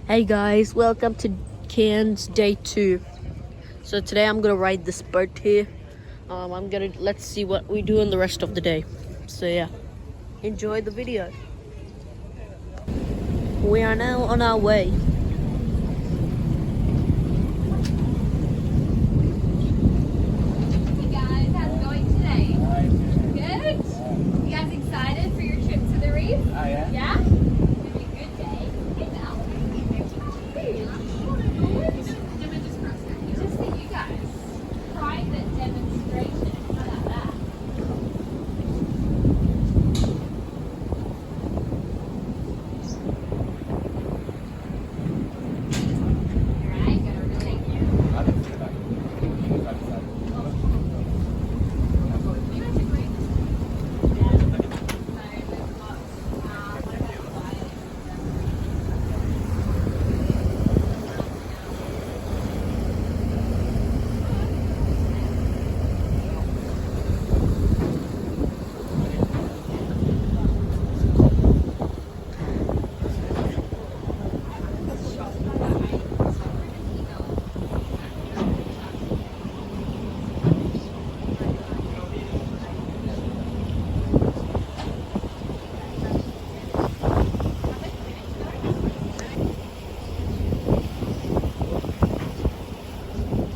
Hey guys, welcome to Cairns Day 2. So today I'm gonna ride this boat here. Let's see what we do in the rest of the day. So yeah, enjoy the video. We are now on our way. Hey guys, how's it going today? Good? You guys excited for your trip to the reef? Oh yeah? Yeah? It's gonna be a good day. Hey Mel. Just for you guys. Private demonstration. How about that? Alright, gotta really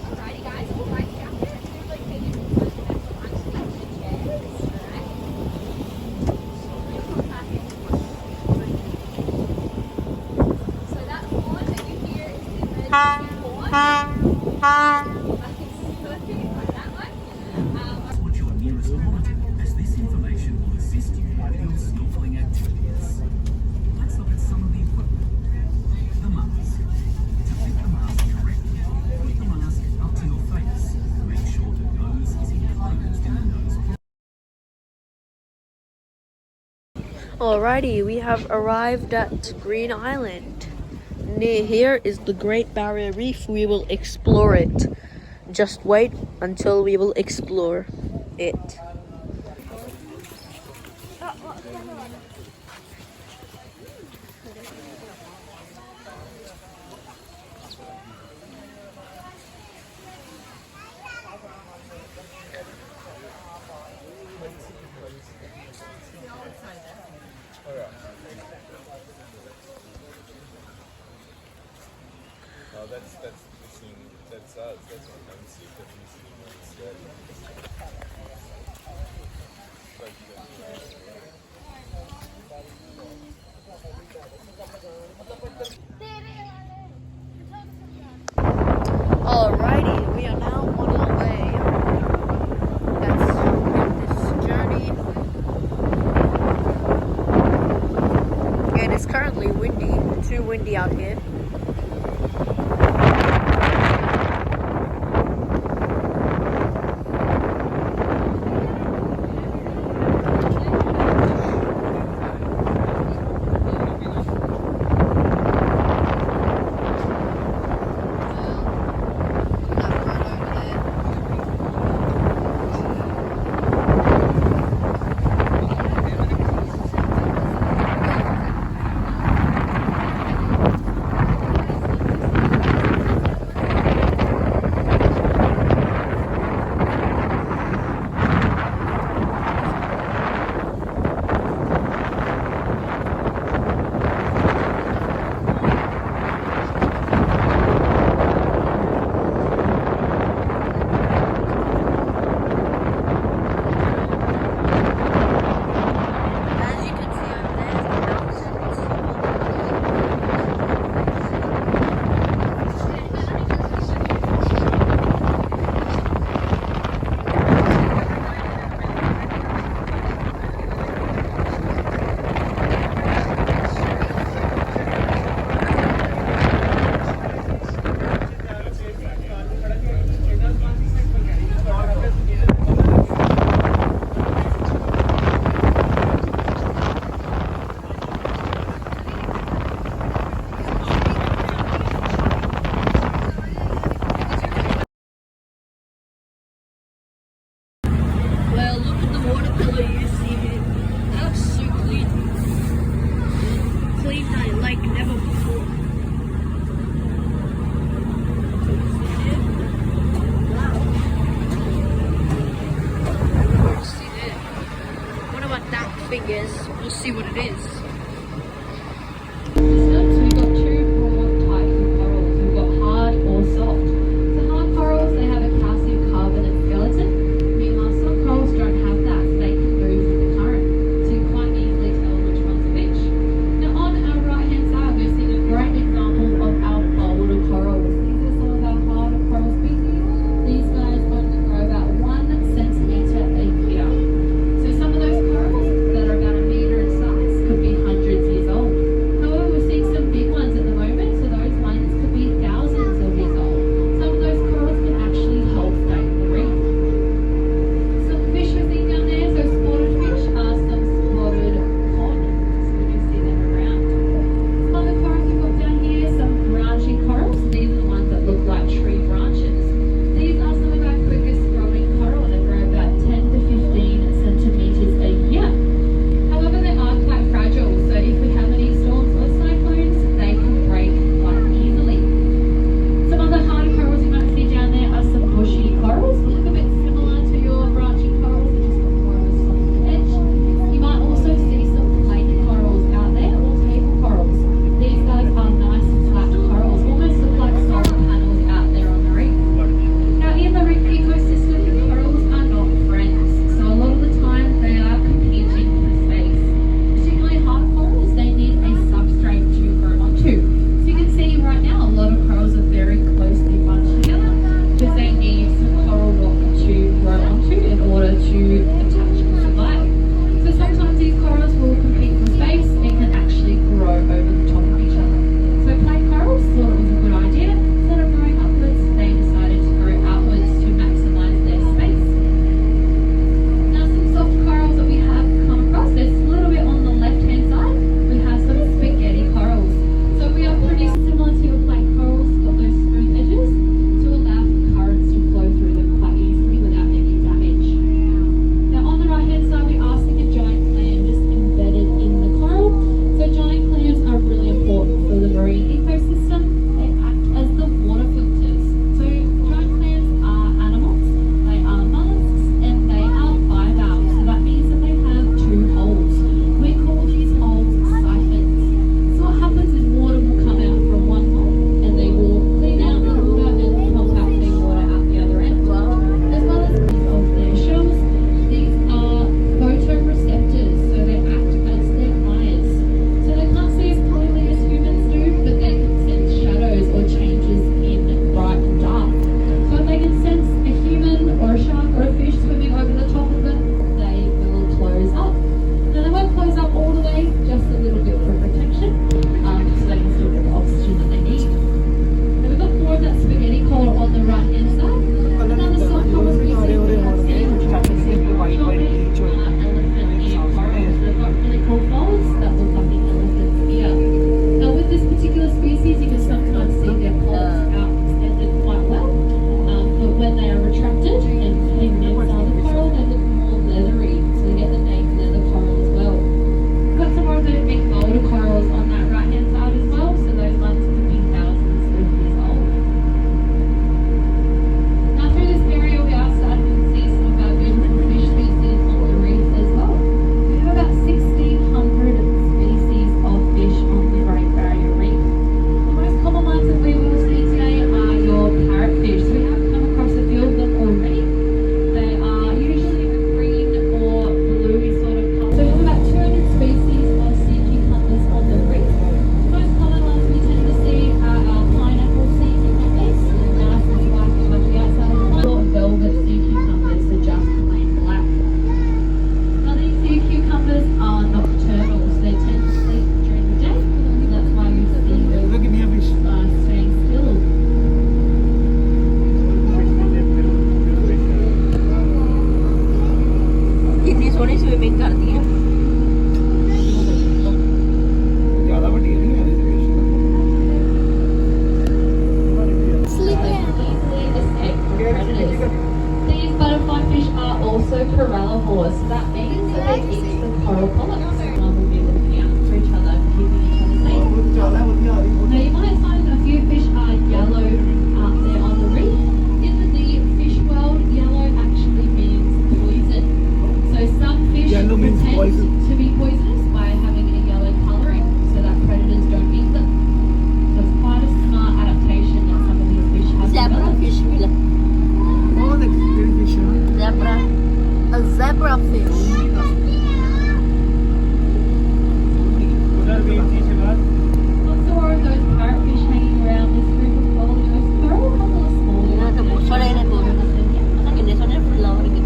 Alrighty guys, all right, jacket. We're located in front of us on the chairs. Alright. So that horn that you hear is the emergency horn. Like that one. Towards your nearest port, as this information will assist you with your snorkeling activities. Let's look at some of the equipment. The mask. To fit the mask correctly, put the mask up to your face. Make sure the nose is enclosed in the nose. Alrighty, we have arrived at Green Island. Near here is the Great Barrier Reef. We will explore it. Just wait until we will explore it. Oh, that's missing. That's us. That's what I'm seeing. That's missing. Alrighty, we are now on our way. Let's end this journey. It is currently windy, too windy out here. thing is. We'll see what it is. So we've got two broad types of corals. We've got hard or soft. So hard corals, they have a calcium carbonate skeleton. Meanwhile, soft corals don't have that, so they can move with the current. So you can quite easily tell which one's which. Now on our right hand side, we're seeing a great example of our boulder corals. These are some of our harder coral species. These guys only grow about 1 centimetre a year. So some of those corals that are about a metre in size could be hundreds years old. However, we're seeing some big ones at the moment, so those ones could be thousands of years old. Some of those corals can actually help date the reef. Some fish we're seeing down there, so spotted fish are some spotted cod. So we do see them around. Some other corals we've got down here, some branching corals. These are the ones that look like tree branches. These are some of our quickest growing coral. They grow about 10 to 15 centimetres a year. However, they are quite fragile, so if we have any storms or cyclones, they can break quite easily. Some other harder corals you might see down there are some bushy corals, a little bit similar to your branching corals, they just got more of a soft edge. You might also see some plate corals out there, or table corals. These guys are nice flat corals, almost look like solar panels out there on the reef. Now in the reef ecosystem, the corals are not friends, so a lot of the time they are competing for space. Particularly hard corals, they need a substrate to grow onto. So you can see right now a lot of corals are very closely bunched together because they need some coral rock to grow onto in order to attach and survive. So sometimes these corals will compete for space and can actually grow over the top of each other. So plate corals thought it was a good idea. Instead of growing upwards, they decided to grow outwards to maximize their space. Now some soft corals that we have come across, there's a little bit on the left hand side, we have some spaghetti corals. So we are pretty similar to your plate corals, got those smooth edges to allow for currents to flow through them quite easily without any damage. Now on the right hand side, we are seeing a giant clam just embedded in the coral. So giant clams are really important for the marine ecosystem. They act as the water filters. So giant clams are animals, they are mollusks, and they are bivalves. So that means that they have 2 holes. We call these holes siphons. So what happens is water will come out from one hole and they will clean out the water and pump out clean water out the other end. As well as of their shells, these are photoreceptors, so they act as their eyes. So they can't see as clearly as humans do, but they can sense shadows or changes in bright and dark. So if they can sense a human or a shark or a fish swimming over the top of them, they will close up. Now they won't close up all the way, just a little bit for protection, so they can still get the oxygen that they need. Now we've got more of that spaghetti coral on the right hand side. Another soft coral species we have seen, which is elephant ear corals. They've got really cool folds that look like an elephant's ear. Now with this particular species, you can sometimes see their polyps out extended quite well, but when they are retracted and hanging inside the coral, they look more leathery, so they get the name leather coral as well. We've got some more of those big boulder corals on that right hand side as well, so those ones can be thousands of years old. Now through this area we are starting to see some of our beautiful fish species on the reef as well. We have about 1,600 species of fish on the Great Barrier Reef. The most common ones that we will see today are your parrotfish. So we have come across a few of them already. They are usually a green or blue sort of colour. So we have about 200 species of sea cucumbers on the reef. The most common ones we tend to see are our pineapple sea cucumbers, the nice and white on the outside of the pine, or velvet sea cucumbers, so just plain black. Now these sea cucumbers are nocturnal, so they tend to sleep during the day, and that's why you see them staying still. कितनी Soni swimming करती है ज़्यादा बड़ी नहीं है They can easily escape from predators. These butterfly fish are also corallivores, so that means that they eat the coral polyps. One will be looking out for each other, keeping each other safe. Now you might find a few fish are yellow out there on the reef. In the fish world, yellow actually means poison. So some fish Yellow means pretend poison. to be be poisonous by having a yellow colouring so that predators don't eat them. So it's quite a smart adaptation that some of these fish have Zebra developed. fish Mila. Oh, the little fish. Zebra. A zebra fish. Lots more of those parrotfish hanging around this group as well. You know, coral has a small Suara ini tuh. Masa gini, soalnya flower gitu.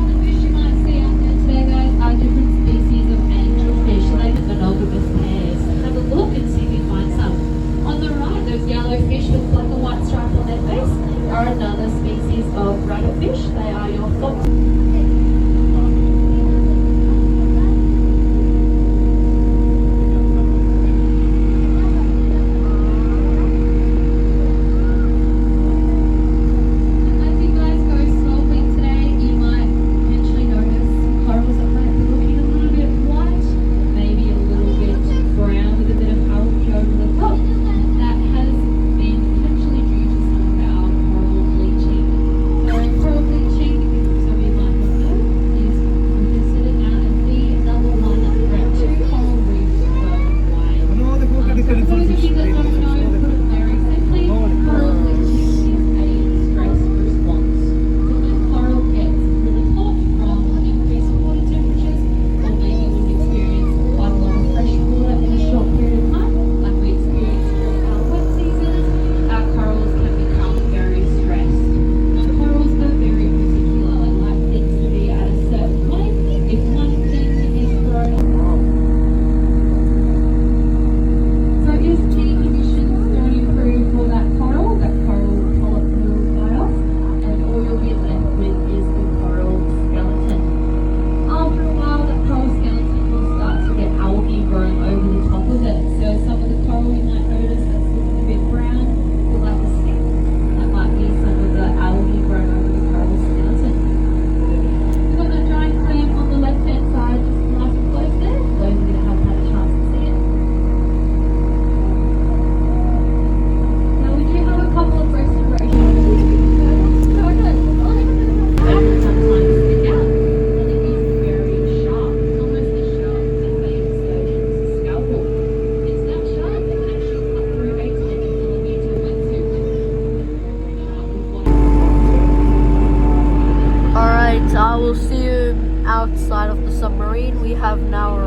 The fish you might see out there today, guys, are different species of angelfish, so they are monogamous pairs. Have a look and see if you find some. On the right, those yellow fish with black and white stripe on their face are another species of rabbitfish. They are your fox. As you guys go snorkeling today, you might potentially notice corals that might be looking a little bit white, maybe a little bit brown with a bit of algae over the top. That has been potentially due to some of our coral bleaching. So coral bleaching, some of you might not know, is considered now as the number one threat to coral reefs worldwide. No, the For those of you that don't know, to put it very simply, coral bleaching is a stress response. So when coral gets really hot from increased water temperatures, or maybe when you experience quite a lot of fresh water in a short period of time, like we experience during our wet seasons, our corals can become very stressed. Now corals are very particular and like things to be at a certain way. If one thing is thrown so if any conditions don't improve for that coral polyp will die off, and all you'll be left with is the coral skeleton. After a while, that coral skeleton will start to get algae growing over the top of it. So some of the coral you might notice that's looking a bit brown, look like a stick. That might be some of the algae growing over the coral skeleton. We've got that giant clam on the left-hand side, just nice and close there. For those of you that haven't had a chance to see it. Now we do have a couple of restorations. They sometimes stick out, and it is very sharp. It's almost as sharp as a surgeon's scalpel. It's that sharp it can actually cut through a 10mm wetsuit. Alright, I will see you outside of the submarine. We have now